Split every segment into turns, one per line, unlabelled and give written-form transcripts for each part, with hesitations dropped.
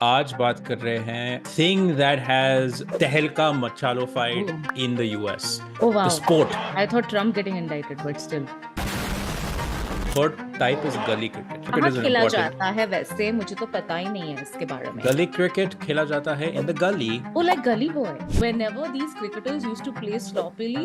आज बात कर रहे हैं थिंग दैट हैज तहलका मचालोफाइड in the US
Oh
the
wow.
Sport
I thought Trump getting indicted, but still.
Third type is gully cricket cricket
कहाँ
इज एन
खेला
इम्पोर्टेंट
जाता है वैसे मुझे तो पता ही नहीं है इसके बारे में.
गली क्रिकेट खेला जाता है इन द गली
Oh, like gully boy. Whenever these cricketers used to play sloppily,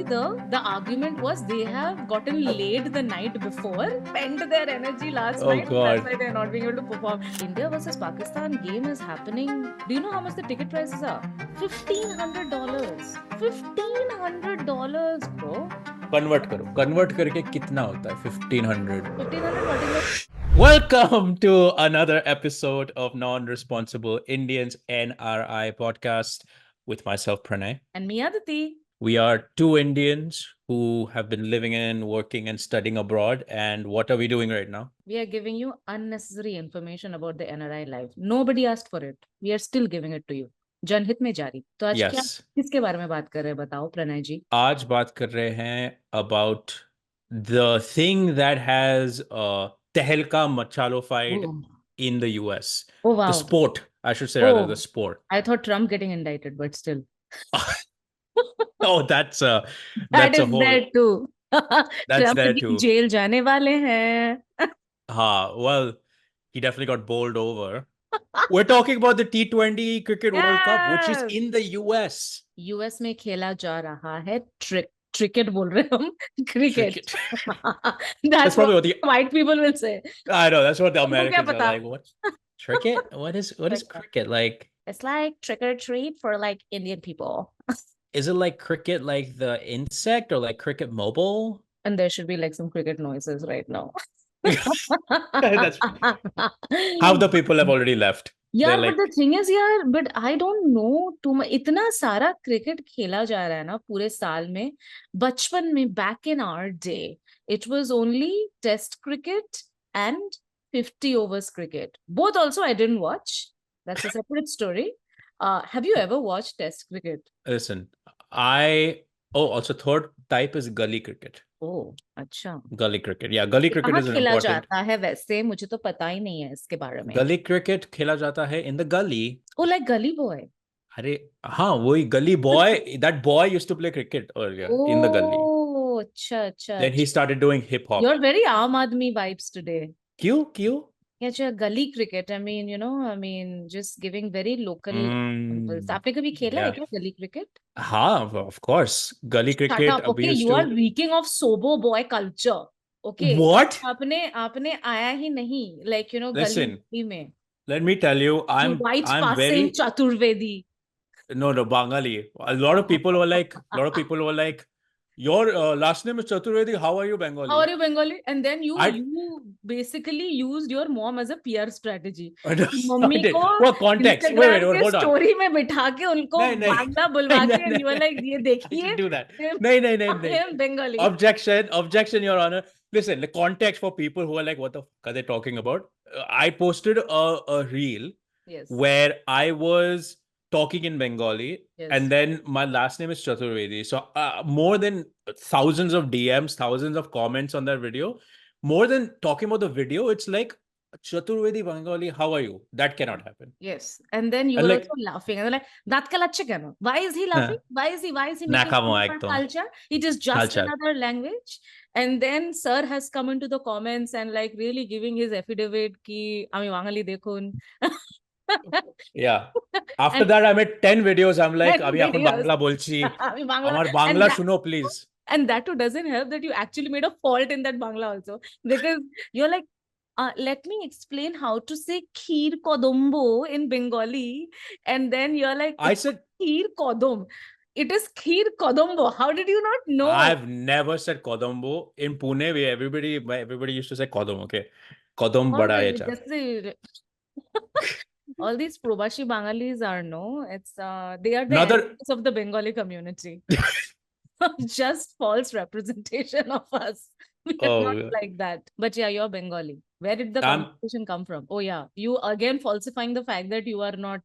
the argument was they have gotten laid the night before, spent their energy last
oh
night. That's
god
why they're not being able to perform. India versus Pakistan game is happening. Do you know how much the ticket prices are? $1,500. $1,500, bro.
Convert करो convert करके कितना होता है 1500
$1,500. What is it?
Welcome to another episode of Non-Responsible Indians NRI podcast with myself Pranay.
And me, Aditi.
We are two Indians who have been living in, working, and studying abroad. And what are we doing right now?
We are giving you unnecessary information about the NRI life. Nobody asked for it. We are still giving it to you. जनहित में जारी. तो आज क्या
Yes.
किसके बारे में बात कर रहे हैं बताओ प्रणय जी.
आज बात कर रहे हैं about the thing that has tehelka machalofied
Oh,
in the US.
oh
The
wow.
sport, I should say rather, the
Oh,
sport.
I thought Trump getting indicted, but still.
Oh, that's a
That
that's a
is
whole
there too.
that's
Trump
there
भी
too.
Jail जाने वाले हैं.
Well, he definitely got bowled over. We're talking about the T20 Cricket World Cup, which is
Yes.
in the US.
US में खेला जा रहा है cricket बोल रहे हैं हम. Cricket.
Cricket.
That's
That's probably
what
what the
white people will say.
I know. That's what the
उनको क्या
Americans are
पता.
like. What cricket? What is cricket like?
It's like trick or treat for like Indian people.
Is it like cricket, like the insect, or like cricket mobile?
And there should be like some cricket noises right now.
That's how the people have already left. They're
यार but
like,
the thing is यार but I don't know too much. इतना सारा cricket खेला जा रहा है ना पूरे साल में. बचपन में back in our day it was only test cricket and 50 overs cricket. Both also I didn't watch. That's a separate story. Have you ever watched test cricket?
listen, also third type is gully cricket.
Oh, अच्छा.
Gully cricket. Yeah, gully cricket
कहाँ
is an
खेला
important.
जाता है वैसे मुझे तो पता ही नहीं है इसके बारे में.
Gully cricket खेला जाता है in the gully.
Oh, like gully boy.
अरे हाँ वही gully boy. That boy used to play cricket earlier in the gully.
Oh, अच्छा अच्छा.
Then he started doing hip hop.
You're very Aam Aadmi vibes today.
क्यों?
Yeah, अच्छा gully cricket. I mean, just giving very local examples. आपने कभी खेला है
Yeah.
क्या gully cricket?
हाँ, of course. Gully
Shut
cricket.
up.
We
Okay,
used
you are
to.
reeking of sobo boy culture. Okay.
What?
आपने आया ही नहीं. Like,
Listen,
गली में.
let me tell you,
You white
I'm
passing
very
Chaturvedi.
no Bengali. A lot of people were like, your last name is Chaturvedi. How are you Bengali?
How are you Bengali? And then you
I
basically used your mom as a PR strategy.
I
mummy
did.
को
What context? Wait,
Instagram के
hold on.
Story में बिठा के उनको
नहीं,
बांग्ला बुलवा के and you were like ये
I
देखिए
didn't do that.
him-
नहीं.
him Bengali.
Objection, Your Honor. Listen, the context for people who are like, what the fuck are they talking about? I posted a reel
Yes.
where I was talking in Bengali,
Yes.
and then my last name is Chaturvedi. So more than thousands of DMs, thousands of comments on that video. More than talking about the video, it's like Chaturvedi Bengali, how are you? That cannot happen.
Yes. And then you
And
were
like,
also laughing. And they're like, that kalachche keno? Why is he laughing? Why is he making
Nakamo
fun of our
ekdom.
culture? It is just
Culture.
another language. And then sir has come into the comments and like really giving his affidavit ki ami Bangali dekhun.
Yeah. After that, I made 10 videos. I'm like,
10
আমি এখন
videos.
Bangla বলছি।
আমি বাংলা
আমার
and
Bangla
that-
শুনো please.
And that too doesn't help that you actually made a fault in that Bangla also. Because you're like, let me explain how to say kheer kodombo in Bengali. And then you're like,
I said,
kheer kodom. It is kheer kodombo. How did you not know?
I've never said kodombo. In Pune, everybody used to say kodom, okay? Kodom bada hai cha.
All these Probashi Bangalis are it's they are the
Another-
enemies of the Bengali community. Just false representation of us. We are
Oh,
not
yeah.
like that. But yeah, you're Bengali. Where did the
I'm-
conversation come from? Oh yeah, you again falsifying the fact that you are not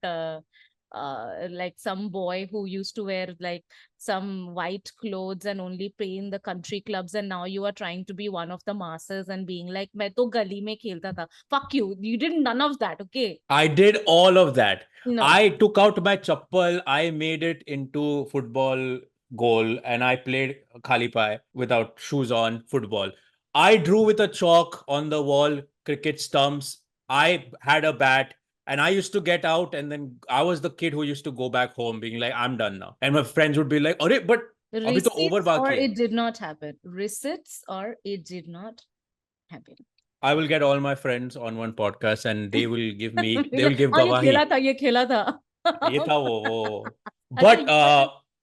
like some boy who used to wear like some white clothes and only play in the country clubs, and now you are trying to be one of the masses and being like, मैं तो गली में खेलता था. Fuck you. You did none of that, okay?
I did all of that.
No.
I took out my chappal, I made it into football goal, and I played khali pai without shoes on football. I drew with a chalk on the wall, cricket stumps. I had a bat, and I used to get out, and then I was the kid who used to go back home being like, I'm done now. And my friends would be like, Arey, but abhi to over
Receipts or
baki hai.
it did not happen. Receipts or it did not happen.
I will get all my friends on one podcast and they will give me, they will give
हाँ,
gawahi.
ये खेला था.
ये था वो.
अच्छा,
But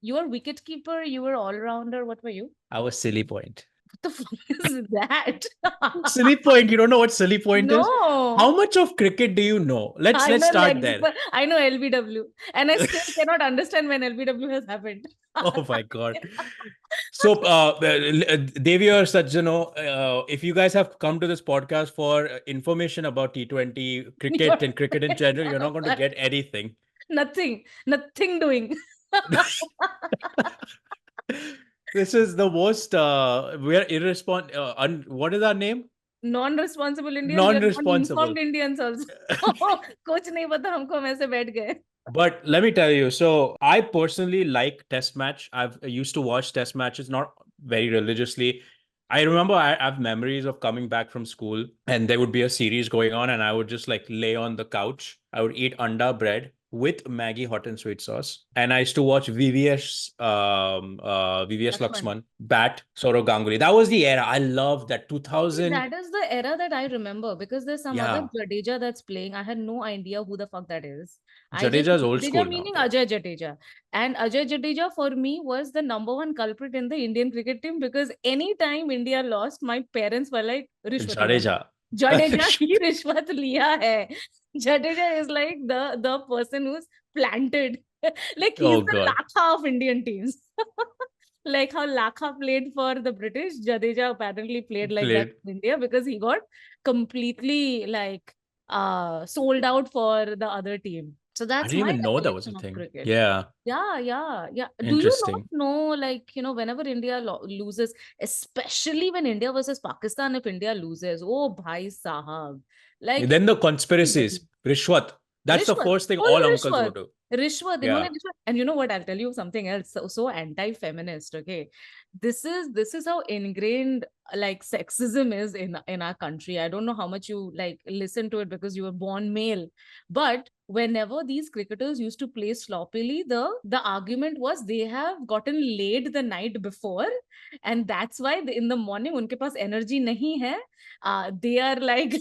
you were wicket keeper, you were all rounder. What were you?
I was silly point.
What the fuck is that?
Silly point. You don't know what silly point is?
No.
How much of cricket do you know? Let's start there.
I know LBW, and I still cannot understand when LBW has happened.
Oh my God. So, Devi or Sajjano, if you guys have come to this podcast for information about T20 cricket and cricket in general, you're not going to get anything.
Nothing doing.
This is the most, we're irresponsible. What is our name?
Non-responsible Indians.
Non-responsible.
Informed Indians also. कुछ नहीं पता हमको, हम ऐसे बैठ गए.
But let me tell you, so I personally like test match. I used to watch test matches, not very religiously. I remember I have memories of coming back from school and there would be a series going on and I would just like lay on the couch. I would eat anda bread with Maggie hot and sweet sauce. And I used to watch VVS Laxman, bat, Saurav Ganguly. That was the era. I loved that. 2000.
That is the era that I remember because there's some
Yeah.
other Jadeja that's playing. I had no idea who the fuck that is.
Jadeja is old
Jadeja
school
meaning
now.
Ajay Jadeja. And Ajay Jadeja for me was the number one culprit in the Indian cricket team because anytime India lost, my parents were like, Rishwat
Jadeja.
Jadeja ki rishwat liya hai. Jadeja is like the person who's planted. Like he's the Lakha of Indian teams. Like how Lakha played for the British, Jadeja apparently played like that in India because he got completely like sold out for the other team. So that's
I didn't even know that was a thing.
Cricket.
Yeah.
Yeah. Do you not know, like, whenever India loses, especially when India versus Pakistan, if India loses, oh, bhai sahab. Like,
then the conspiracies, Rishwat. That's the first thing all uncles would do.
Rishwat. And you know what? I'll tell you something else. So anti-feminist. Okay, this is how ingrained like sexism is in our country. I don't know how much you like listen to it because you were born male, but whenever these cricketers used to play sloppily, the argument was they have gotten laid the night before, and that's why in the morning unke paas energy nahi hai. They are like.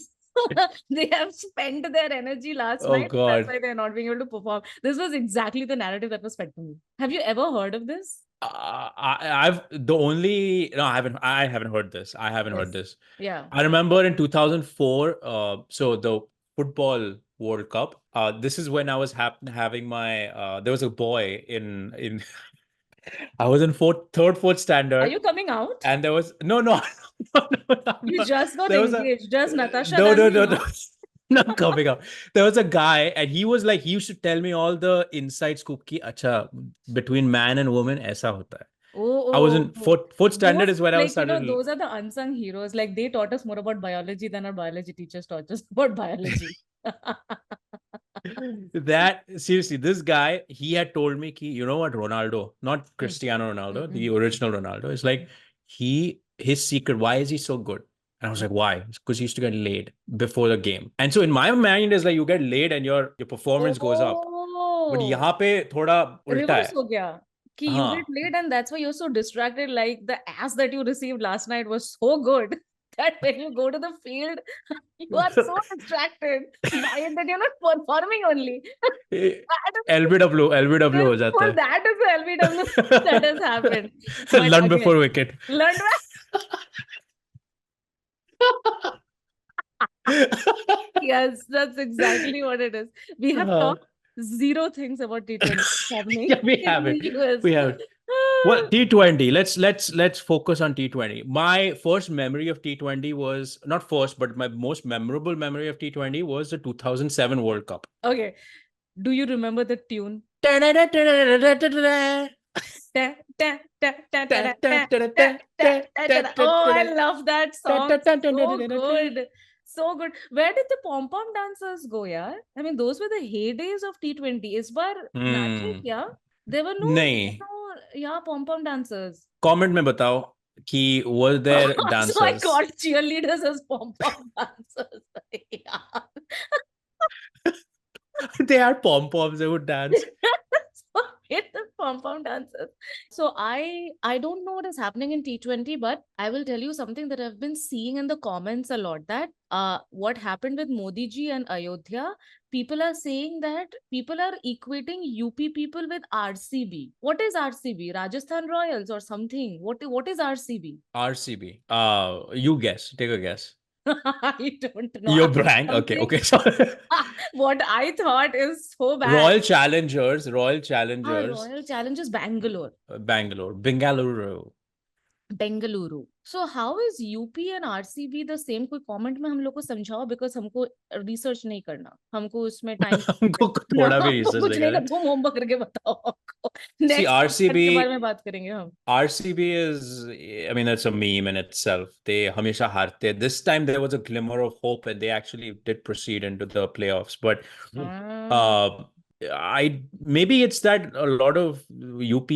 They have spent their energy last night.
God.
That's why they're not being able to perform. This was exactly the narrative that was fed to me. Have you ever heard of this?
I haven't heard this. I haven't heard this.
Yeah.
I remember in 2004, so the football World Cup. This is when I was having my. There was a boy in. I was in third, fourth standard.
Are you coming out?
And there was no.
You just got engaged. Just Natasha.
No. Not coming up. There was a guy, and he was like, he used to tell me all the inside scoop ki, acha, between man and woman, aisa hota hai. I was in fourth standard is when I was started.
Those are the unsung heroes. Like they taught us more about biology than our biology teachers taught us about biology.
That seriously, this guy, he had told me ki, you know what, Ronaldo, not Cristiano Ronaldo, the original Ronaldo, is like his secret, why is he so good? And I was like, why? Because he used to get laid before the game. And so in my mind is like you get laid and your performance goes up. But yahan pe thoda ulta
reverse ho gaya. Ki you get laid and that's why you're so distracted. Like the ass that you received last night was so good that when you go to the field, you are so distracted by it that you're not performing only.
LBW ho jata hai.
That is the LBW that has happened.
Learn before wicket.
Learn Yes, that's exactly what it is. We have talked zero things about T20.
Yeah, we haven't. We haven't. Well, T20. Let's focus on T20. My first memory of T20 was not first, but my most memorable memory of T20 was the 2007 World Cup.
Okay. Do you remember the tune? Oh, I love that song. So good. So good. Where did the pom pom dancers go, yeah? I mean, those were the heydays of T20. इस बार नाचे
Hmm.
क्या? There were
नहीं,
yeah, pom pom dancers.
Comment में बताओ कि were there
So I
dancers?
called cheerleaders as pom pom dancers. Yeah.
They had pom poms. They would dance.
So it is pom pom dancers. So I don't know what is happening in T20, but I will tell you something that I've been seeing in the comments a lot, that what happened with Modi ji and Ayodhya, people are saying that people are equating UP people with RCB. What is RCB? Rajasthan Royals or something? What is RCB?
RCB. You guess. Take a guess.
I don't know.
You're blank. Okay.
Something.
Okay. Sorry.
What I thought is so bad.
Royal Challengers. Royal
Ah,
Challengers.
Royal Challengers Bangalore.
Bangalore. Bengaluru.
Bengaluru. So how is UP and RCB the same? कोई comment में हम लोग को समझाओ, because हमको research नहीं करना, हमको उसमें time
हमको थोड़ा भी
हमको
research
कुछ
नहीं
नहीं
करना
करना, तुम होमवर्क करके बताओ हमको.
See,
Next
RCB
के बारे में बात करेंगे हम.
RCB is, I mean, that's a meme in itself. They हमेशा हारते. This time there was a glimmer of hope and they actually did proceed into the playoffs. But uh, maybe it's that a lot of UP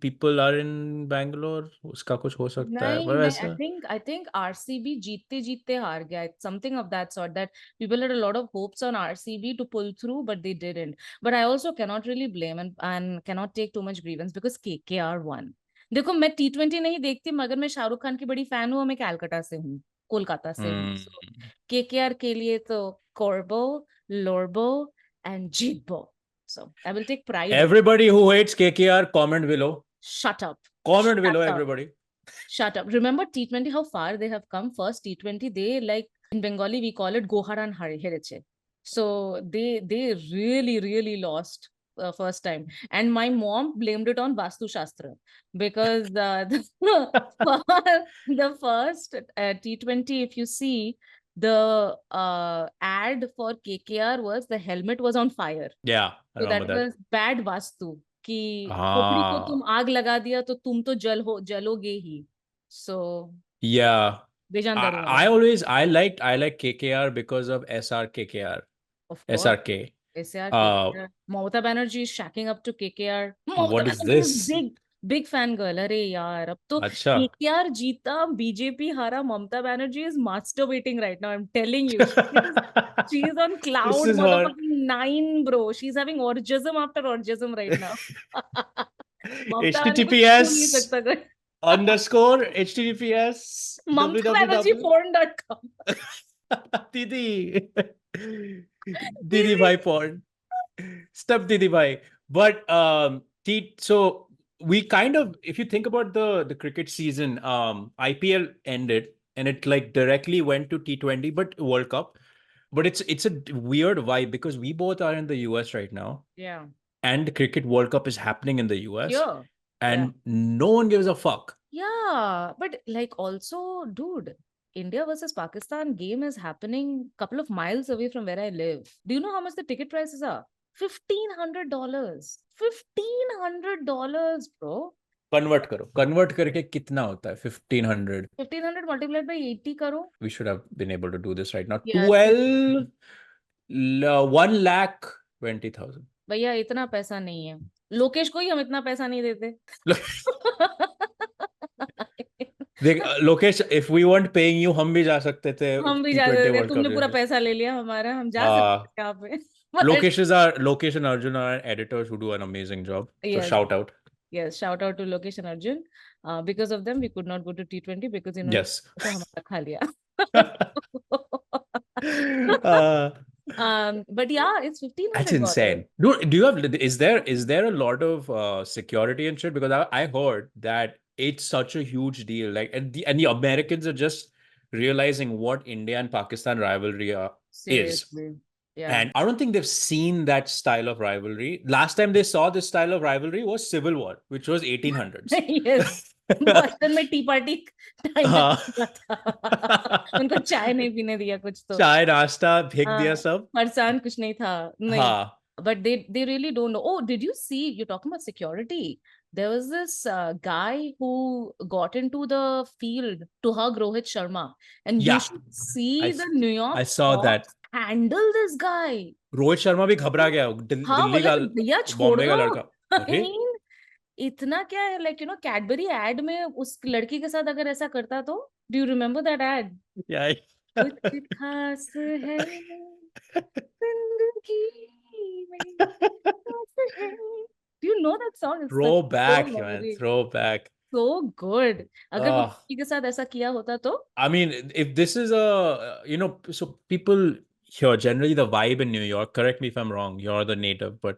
people are in Bangalore. उसका कुछ हो सकता है.
नहीं,
पर
I
वैसा
think RCB जीतते जीतते हार गया. It's something of that sort, that people had a lot of hopes on RCB to pull through, but they didn't. But I also cannot really blame and cannot take too much grievance because KKR won. देखो, मैं T20 नहीं देखती, मगर मैं शाहरुख खान की बड़ी fan हूँ. मैं कैलकाटा से हूँ, कोलकाता से हूँ.
Hmm.
So KKR के लिए तो Corbo, Lorbo and Jitbo. So I will take pride in it.
Everybody who hates KKR, comment below.
Shut up.
Comment below,
Shut up.
everybody.
Shut up. Remember T20, how far they have come? First T20, they, like in Bengali, we call it Goharan Hereche. So they really lost first time. And my mom blamed it on Vastu Shastra, because the first T20, if you see, the ad for KKR was the helmet was on fire.
Yeah, I
So
remember
that
that.
was bad Vastu. कि खोपड़ी को तुम आग लगा दिया तो तुम तो जलोगे ही. So
Yeah.
बेजान दारू
I
वाला.
always I like KKR because of SR KKR.
Of course.
SRK.
SR
Uh,
KKR. Mamata Banerjee is shacking up to KKR.
what
Mamata
is
Banerjee is
this?
big fan girl. अरे यार, अब तो
अच्छा.
KKR जीता, BJP हारा, Mamata Banerjee is masturbating right now. I'm telling you, she is on
This
cloud
is her
motherfucking 9, bro. She's having orgasm after orgasm right now. ममता वाले को छू नहीं
HTTPS
सकता कोई.
_ HTTPS
Mamta Banerjee
www.
porn.com.
Didi. Didi Bhai porn. Step Didi Bhai. But so we kind of, if you think about the cricket season, IPL ended and it like directly went to T20, but World Cup. But it's a weird vibe because we both are in the US right now.
Yeah.
And the Cricket World Cup is happening in the US.
Yeah.
And no one gives a fuck.
Yeah. But like, also, dude, India versus Pakistan game is happening a couple of miles away from where I live. Do you know how much the ticket prices are? $1,500. $1,500, bro.
Convert karo. Convert करके कितना होता है? 1,500.
1,500 multiplied by 80 करो.
We should have been able to do this right now.
Yeah.
1,20,000.
भैया इतना पैसा नहीं है. लोकेश को ही हम इतना पैसा नहीं देते.
Lokesh, if we weren't paying you, हम भी जा सकते थे.
हम भी जा सकते थे. तुमने पूरा पैसा ले लिया हमारा. हम जा सकते थे यहाँ पे.
Lokesh and Arjun are editors who do an amazing job. So shout out.
Yes, shout out to Lokesh and Arjun. Because of them, we could not go to T20 because
Yes.
हमारा खा लिया. But yeah, it's $1,500.
That's insane. Dude, do you have, is there a lot of security and shit? Because I heard that it's such a huge deal. Like, and the Americans are just realizing what India and Pakistan rivalry is.
Seriously. Yeah.
And I don't think they've seen that style of rivalry. Last time they saw this style of rivalry was Civil War, which was 1800s.
Yes. बचपन में T party उनको चाय नहीं पीने दिया कुछ तो.
चाय नाश्ता फेंक दिया सब.
फरसान कुछ नहीं था. नहीं.
हाँ.
but they really don't know. Oh, did you see? You're talking about security. There was this guy who got into the field to hug Rohit Sharma, and you
Yeah,
should
I
see the
s-
New York
I saw that.
cops handle this guy.
Rohit Sharma भी घबरा गया,
हाँ,
दिल्ली
बोला
का,
कि भैया छोड़
बॉम्बे का
दो।
लड़का।
I
अरे
mean, इतना क्या है, like you know Cadbury ad में उस लड़की के साथ अगर ऐसा करता तो, do you remember that ad?
yeah.
कुछ खास है जिंदगी में, खास है। Do you know that song? It's such a
Throwback, man,
memory.
throwback.
So good. अगर वो
uh
लड़की के साथ ऐसा किया होता तो?
I mean, if this is a, so people here, generally the vibe in New York, correct me if I'm wrong, you're the native, but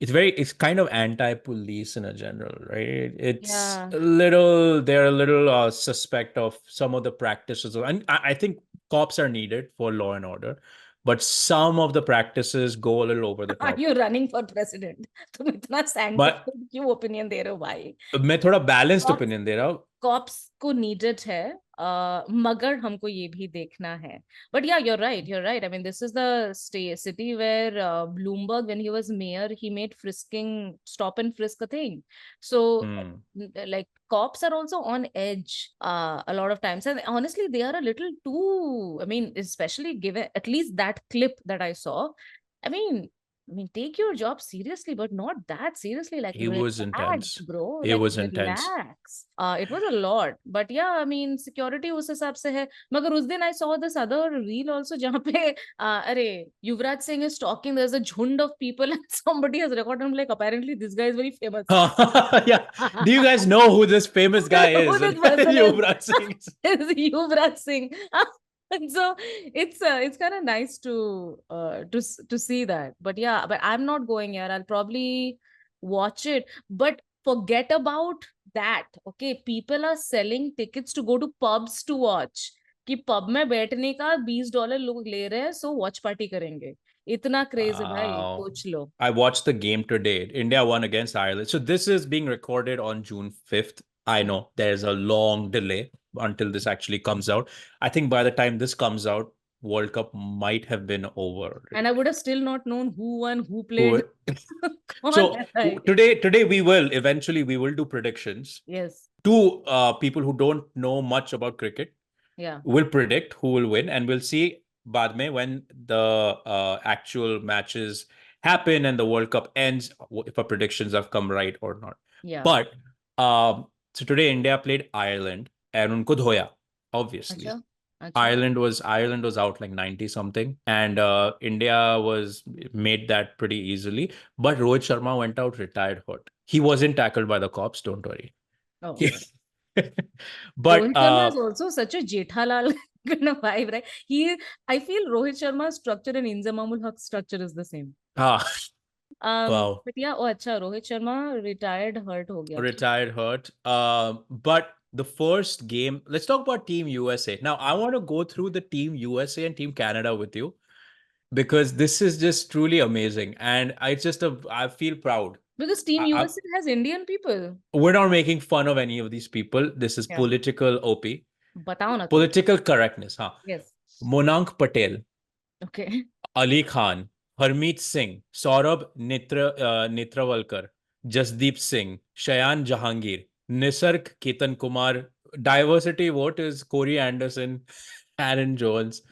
it's kind of anti-police in a general, right? It's
Yeah.
a little, they're a little suspect of some of the practices. And I think cops are needed for law and order, but some of the practices go a little over the
Are
top.
you running for president? तुम इतना
But
scientific क्यों opinion दे रहे हो भाई?
मैं थोड़ा balanced
Cops
opinion दे रहा हूँ.
कॉप्स को नीडेड है, मगर हमको ये भी देखना है. बट या you're right. I mean, this is the city where Bloomberg, when he was mayor, he made frisking, stop and frisk a thing. So like cops are also on edge a lot of times, and honestly they are a little too, I mean, especially given at least that clip that I saw. I mean, take your job seriously, but not that seriously. Like,
He was
relax,
intense.
bro.
It
Like,
was intense.
relax. It was a lot. But yeah, I mean, security उस हिसाब से है. मगर उस दिन I saw this other reel also जहाँ पे अरे युवराज Singh is talking. There's a झुंड of people and somebody has recorded. I'm like, apparently this guy is very famous.
Yeah. Do you guys know who this famous guy
Who
is?
this person
Yuvraj Singh.
is Yuvraj Singh. And so it's kind of nice to see that. But yeah, but I'm not going here. I'll probably watch it. But forget about that. Okay, people are selling tickets to go to pubs to watch. कि pub में बैठने का $20 लोग ले रहे हैं, so watch party करेंगे. इतना क्रेज है भाई,
Wow.
सोच लो.
I watched the game today. India won against Ireland. So this is being recorded on June 5th. I know there's a long delay until this actually comes out. I think by the time this comes out, World Cup might have been over.
And I would have still not known who won, who played.
Who-
कौन
So
है भाई?
today we will eventually do predictions.
Yes.
Two people who don't know much about cricket
Yeah.
will predict who will win, and we'll see बाद में when the actual matches happen and the World Cup ends, if our predictions have come right or not.
Yeah.
But so today India played Ireland and उनको धोया, obviously.
अच्छा.
Ireland was out like 90 something, and India made that pretty easily. But Rohit Sharma went out retired hurt. He wasn't tackled by the cops, don't worry.
Oh.
But
Rohit Sharma is also such a Jethalal kind of vibe, right? I feel Rohit Sharma's structure and Inzamamul Haq's structure is the same.
Wow.
But yeah, oh अच्छा, Rohit Sharma retired hurt हो गया.
Retired hurt. But the first game, let's talk about Team USA. Now, I want to go through the Team USA and Team Canada with you because this is just truly amazing. And I feel proud.
Because Team USA has Indian people.
We're not making fun of any of these people. This is political OP.
बताओ ना तुम.
Political correctness. Huh?
Yes.
Monank Patel.
Okay.
Ali Khan. Harmeet Singh. Saurabh Netravalkar. Jasdeep Singh. Shayan Jahangir. Nisarg Ketan Kumar. Diversity vote is Corey Anderson, Aaron Jones,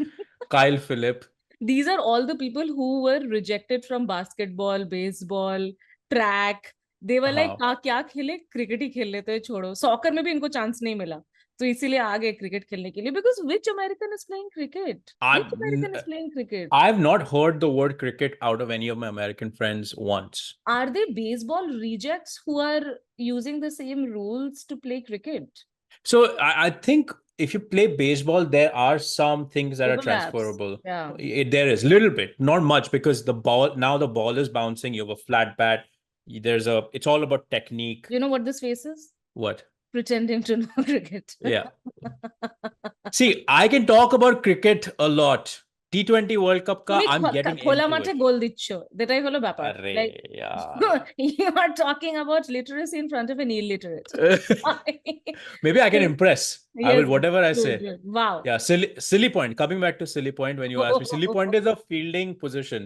Kyle Phillip.
These are all the people who were rejected from basketball, baseball, track. They were like, क्या खेले, cricket ही खेल लेते हैं, छोड़ो. Soccer में भी इनको chance नहीं मिला, तो इसीलिए आ गए क्रिकेट खेलने के लिए. Because which American is playing cricket? Which American is playing cricket?
I've not heard the word cricket out of any of my American friends once.
Are they baseball rejects who are using the same rules to play cricket?
So I think if you play baseball, there are some things that are transferable.
Yeah.
There is a little bit, not much, because the ball is bouncing. You have a flat bat. It's all about technique.
You know what this face is?
What?
Pretending to know cricket.
Yeah. See, I can talk about cricket a lot. T20 World Cup ka, I'm getting
খোলা
into
মাঠে
it.
গোল দিচ্ছ, এটাই হলো ব্যাপার. Like, you are talking about literacy in front of an illiterate.
Maybe I can impress.
Yes,
I will, whatever I say.
Wow.
Yeah, silly point. Coming back to silly point, when you asked me, silly point is a fielding position.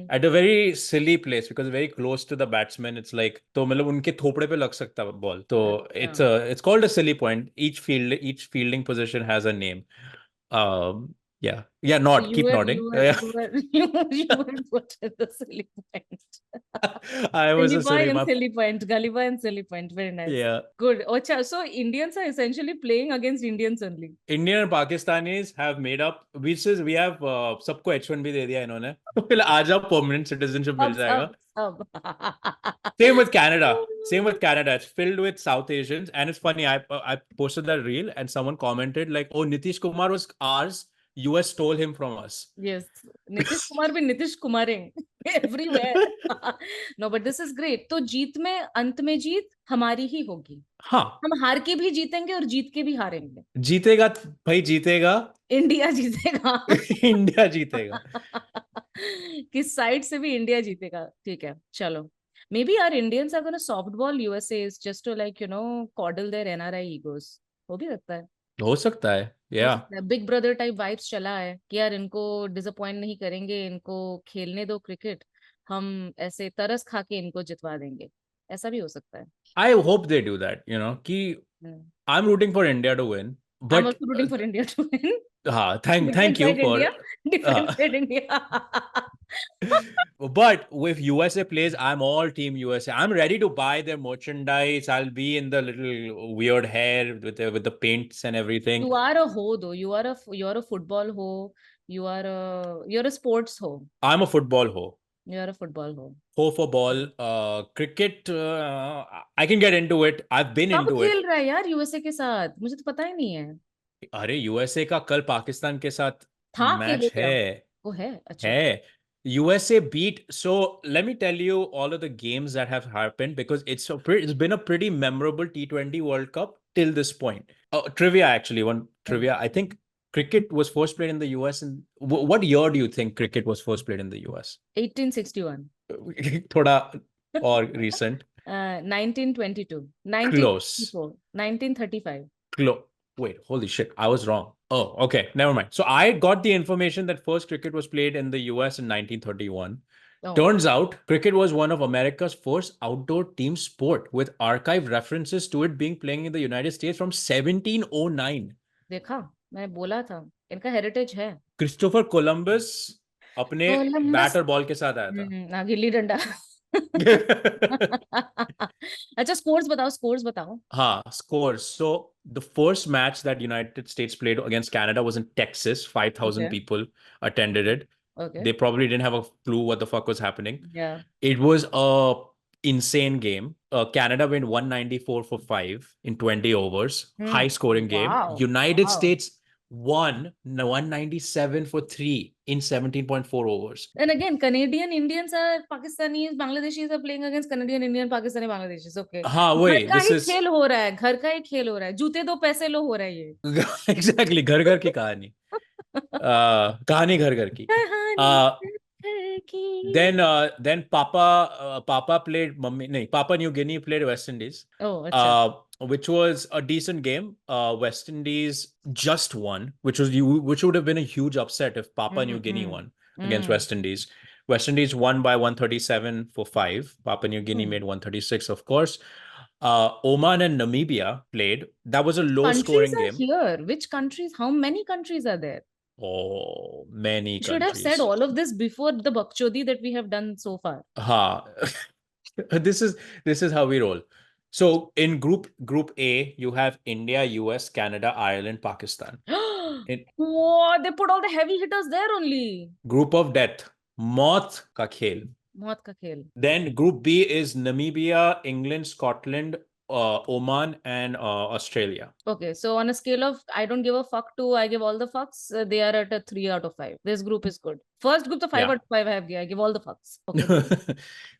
at a very silly place because very close to the batsman. It's like तो मतलब उनके थोपड़े पे लग सकता है ball. तो
अच्छा.
it's called a silly point. Each fielding position has a name. Yeah,
So
nod, keep nodding.
you were put in the silly point.
I was
Silly
a
boy
silly
and
my
silly point, gully boy and silly point. Very nice.
yeah.
Good. Ocha. So Indians are essentially playing against Indians only.
Indian and Pakistanis have made up. We have सबको H1 भी दे दिया इन्होंने. तो फिर आ जाओ permanent citizenship मिल जाएगा.
Sub.
Same with Canada. Same with Canada. It's filled with South Asians, and it's funny. I posted that reel, and someone commented like, "Oh, Nitish Kumar was ours. US stole him from us."
Yes. Nitish Kumar भी Nitish Kumaring everywhere. No, but this is great. तो जीत में अंत में जीत हमारी ही होगी.
हाँ.
हम हार के भी जीतेंगे और जीत के भी हारेंगे.
जीतेगा भाई जीतेगा.
इंडिया जीतेगा.
इंडिया जीतेगा.
किस साइड से भी इंडिया जीतेगा. ठीक है, चलो. Maybe our Indians are going to softball USA's just to like, coddle their NRI egos. हो भी सकता है.
हो सकता है. Yeah.
Big brother type vibes चला है कि यार इनको डिसअपॉइंट नहीं करेंगे, इनको खेलने दो क्रिकेट, हम ऐसे तरस खा के इनको जितवा देंगे. ऐसा भी हो सकता है.
I hope they do that. कि I'm rooting for India to win,
I'm
but
also rooting for India to win.
thank you for
Different side India.
But if USA plays, I'm all team USA. I'm ready to buy their merchandise. I'll be in the little weird hair with the paints and everything.
You are a ho though. You're a football ho. You're a sports ho.
I'm a football ho.
You're a football ho.
Ho for ball. Cricket, I can get into it. I've been
कब
into
खेल
it.
रहा है यार USA के साथ? मुझे तो पता ही नहीं है.
अरे USA का कल पाकिस्तान के साथ
था कि
मैच
हो गया?
है.
वो है. अच्छा.
Hey, USA beat. So let me tell you all of the games that have happened because it's been a pretty memorable T20 World Cup till this point. Trivia actually, one trivia. I think cricket was first played in the US. And what year do you think cricket was first played in the US?
1861.
Thoda or recent.
1922.
Close.
1934. 1935.
Close. Wait, holy shit, I was wrong. Oh, okay, never mind. So I got the information that first cricket was played in the US in 1931.
Oh.
Turns out cricket was one of America's first outdoor team sport with archived references to it being playing in the United States from 1709.
देखा, मैंने बोला था इनका heritage है.
Christopher Columbus अपने bat और ball के साथ आया था.
गिल्ली डंडा. अच्छा, स्कोर्स बताओ.
हाँ, scores. So the first match that United States played against Canada was in Texas. 5,000
Okay.
people attended it.
Okay.
They probably didn't have a clue what the fuck was happening.
Yeah.
It was a insane game. Canada win 194 for 5 in 20 overs. High scoring game.
Wow.
United
Wow.
States won 197 for 3 in 17.4 overs.
And again, Canadian Indians are Pakistanis, Bangladeshis are playing against Canadian Indian, Pakistani Bangladeshis. Okay.
हाँ वही.
घर का ही खेल हो रहा है. घर का ही खेल हो रहा है. जूते दो पैसे लो हो रहा है ये.
Exactly. घर घर की कहानी. कहानी घर घर की. Then Papa played Papua New Guinea played West Indies.
Oh, अच्छा.
Which was a decent game. West Indies just won, which would have been a huge upset if Papua New Guinea won against West Indies. West Indies won by 137 for 5. Papua New Guinea made 136, of course. Oman and Namibia played. That was a low-scoring game.
Here. Which countries? How many countries are there?
Oh, many
You should have
countries.
said all of this before the bakchodi that we have done so far.
Ha. This is how we roll. So in group A, you have India, US, Canada, Ireland, Pakistan.
Wow, they put all the heavy hitters there only.
Group of death, Maut ka khel.
Maut ka khel.
Then group B is Namibia, England, Scotland, Oman, and Australia.
Okay, so on a scale of I don't give a fuck to I give all the fucks, they are at a 3 out of 5. This group is good. First group, the 5 out of 5 I have given. I give all the fucks. Okay.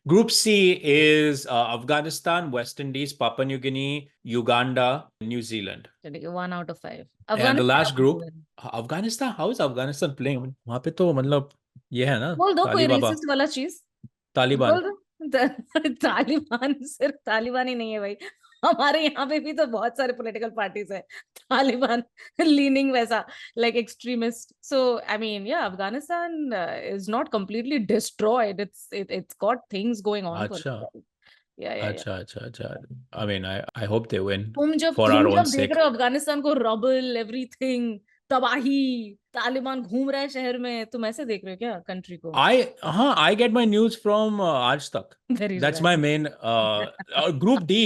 Group C is Afghanistan, West Indies, Papua New Guinea, Uganda, New Zealand.
1 out of 5.
And the last group, Afghanistan. How is Afghanistan playing? वहाँ पे तो मतलब ये है ना.
बोल दो कोई racist वाला चीज.
तालिबान.
तालिबान सिर्फ तालिबान ही नहीं है भाई. हमारे यहाँ पे भी तो बहुत सारे पॉलिटिकल पार्टीज है तालिबान लीनिंग वैसा, like extremist. So I mean, yeah, Afghanistan is not completely destroyed. It's got things going on for
अच्छा
itself. Yeah.
अच्छा I mean I hope they win
तुम जब
for
तुम
our own
जब देख
sake.
रहे हो अफगानिस्तान को, रबल एवरीथिंग, तबाही, तालिबान घूम रहा है शहर में, तुम ऐसे देख रहे हो क्या कंट्री को?
I get my news from Aaj Tak.
Very
That's my
right.
main group D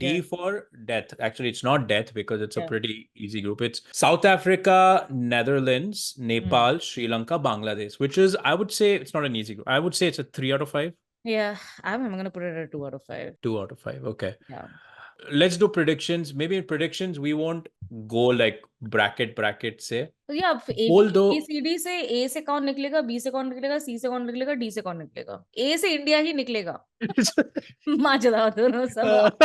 Yeah,
for death. Actually, it's not death because it's a
yeah.
pretty easy group. It's South Africa, Netherlands,
Hmm.
Nepal, Sri Lanka, Bangladesh, which is, I would say, it's not an easy group. I would say it's a 3 out of 5.
Yeah, I'm gonna put it at 2 out of 5.
2 out of 5. Okay.
Yeah.
Let's do predictions. Maybe in predictions, we won't go like bracket say.
तो ये अब
Bold
ए
though.
C D से ए से कौन निकलेगा, B से कौन निकलेगा, सी से कौन निकलेगा, डी से कौन निकलेगा? ए से इंडिया ही निकलेगा। माजदा दोनों सब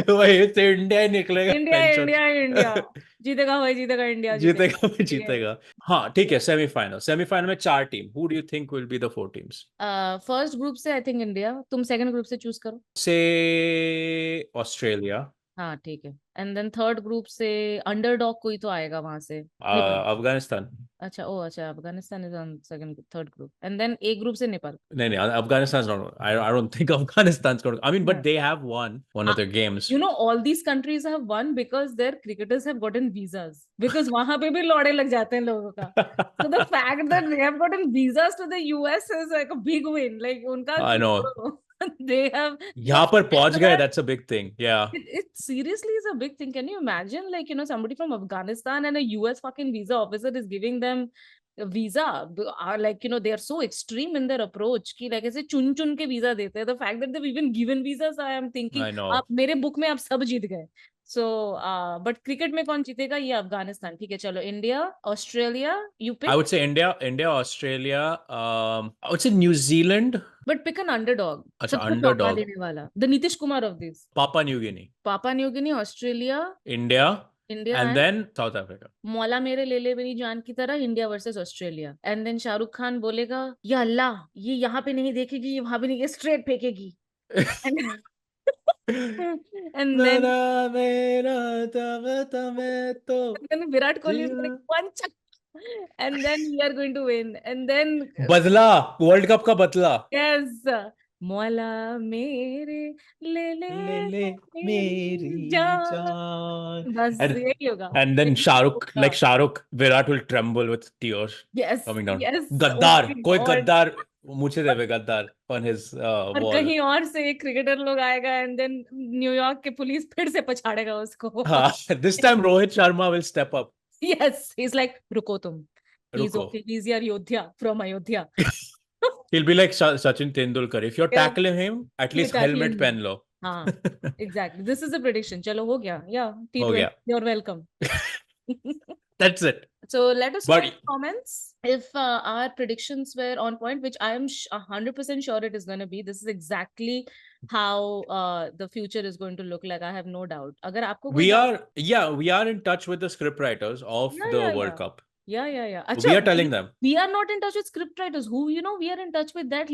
वही तो इंडिया ही निकलेगा
इंडिया
पेंशन।
इंडिया इंडिया जीतेगा भाई, जीतेगा इंडिया,
जीतेगा भी
जीतेगा।
जीतेगा। हाँ ठीक है, सेमीफाइनल में 4 team. Who do you think will be the 4 teams?
First group से आई थिंक इंडिया, तुम सेकंड ग्रुप से चूज करो।
से ऑस्ट्रेलिया,
हाँ ठीक है, एंड देन थर्ड ग्रुप से अंडरडॉग कोई तो आएगा वहां से, नेपाल।
अफगानिस्तान।
अच्छा, ओ अच्छा, Afghanistan is on second third group, and then A group से नेपाल।
नहीं नहीं, Afghanistan not, I don't think Afghanistan going, I mean but they have one of their games.
You know, all these countries have won because their cricketers have gotten visas. Because वहां पे भी लौड़े लग जाते हैं लोगों का. So the fact that they have gotten visas to the US is like a big win. Like उनका
आई
तो
नो,
छोड़ो. They have.
यहाँ पर पहुंच गए, दैट्स अ बिग थिंग। या
It seriously is a big thing. Can you imagine, like, you know, somebody from Afghanistan and a US fucking visa officer is giving them a visa? Are like, you know, they are so extreme in their approach कि like ऐसे चुन चुन के visa देते हैं. The fact that they've even given visas, I am thinking,
I know.
आप मेरे book में आप सब जीत गए. So, but क्रिकेट में कौन जीतेगा? ये अफगानिस्तान. ठीक है, चलो India, Australia, you
I
pick.
would say India, Australia. I would say New Zealand.
But pick an underdog,
अच्छा,
सबको चौंका
अंडरडॉग।
देने वाला, the Nitish Kumar of this.
Papua New Guinea,
Papua New Guinea, Australia,
India,
India
and
and
then South Africa.
मौला मेरे ले ले मेरी जान की तरह, India versus Australia. And then Shahrukh Khan बोलेगा, या अल्लाह, ये यहाँ पे नहीं देखेगी, ये वहां पे नहीं, ये स्ट्रेट फेंकेगी. एंड देन
नाना मेरा तब तमे तो
विराट कोहली इज
जिया।
Like punch, and then we are going to win. And then
बदला, वर्ल्ड कप का बदला।
यस, मौला मेरे ले ले
ले ले
मेरी
मेरी
जान.
जान।
बस
and
यही होगा,
and then
यही होगा.
Shahrukh, Virat will tremble with tears
yes
coming down.
Yes, ओ
गद्दार,
माय
कोई
गॉड.
गद्दार मुझे देवे, गद्दार on his
और
wall.
कहीं और से एक क्रिकेटर लोग आएगा, एंड देन न्यूयॉर्क के पुलिस फिर से पछाड़ेगा उसको.
हाँ, this time Rohit Sharma will step up.
Yes, he is like, रुको तुम, ही इज
रुको।
ओके, ही इज योर योद्धा from Ayodhya.
He'll be like Sachin Tendulkar. If you're
Yes.
tackling him, at
ये
least
tackle
helmet
him.
पहन लो।
हाँ, exactly, this is the prediction. चलो हो गया, या
हो
T20,
गया।
you're welcome.
That's it.
So let us know
But
in the comments if our predictions were on point, which I am 100% sure it is going to be. This is exactly how the future is going to look like. I have no doubt. अगर आपको कोई doubt,
we are in touch with the script writers of
yeah,
the
yeah,
World
yeah.
Cup.
Yeah.
We
अच्छा,
are telling them.
we are not in touch with script writers. Who, you know, we are in touch with that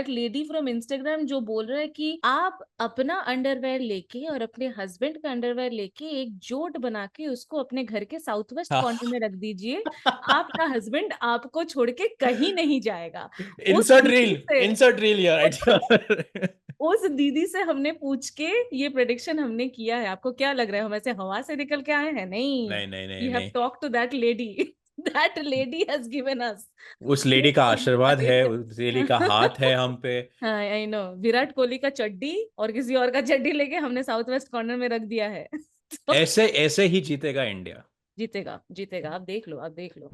lady from Instagram जो बोल रहा है कि आप अपना underwear लेके और अपने हस्बैंड का अंडरवेयर लेके एक जोट बना के उसको अपने घर के साउथ वेस्ट कॉर्नर में रख दीजिए. आपका हस्बैंड आपको छोड़ के कहीं नहीं जाएगा.
Insert reel here, right here.
उस दीदी से हमने पूछ के ये प्रेडिक्शन हमने किया है. आपको क्या लग रहा है हम ऐसे हवा से निकल के आए हैं? नहीं,
नहीं
we have talked to that lady. That lady has given us.
उस लेडी का आशीर्वाद है, उस लेडी का हाथ है हम पे।
हाँ, आई नो. विराट कोहली का चड्डी और किसी और का चड्डी लेके हमने साउथ वेस्ट कॉर्नर में रख दिया है. तो
ऐसे ही जीतेगा इंडिया।
जीतेगा, आप देख लो.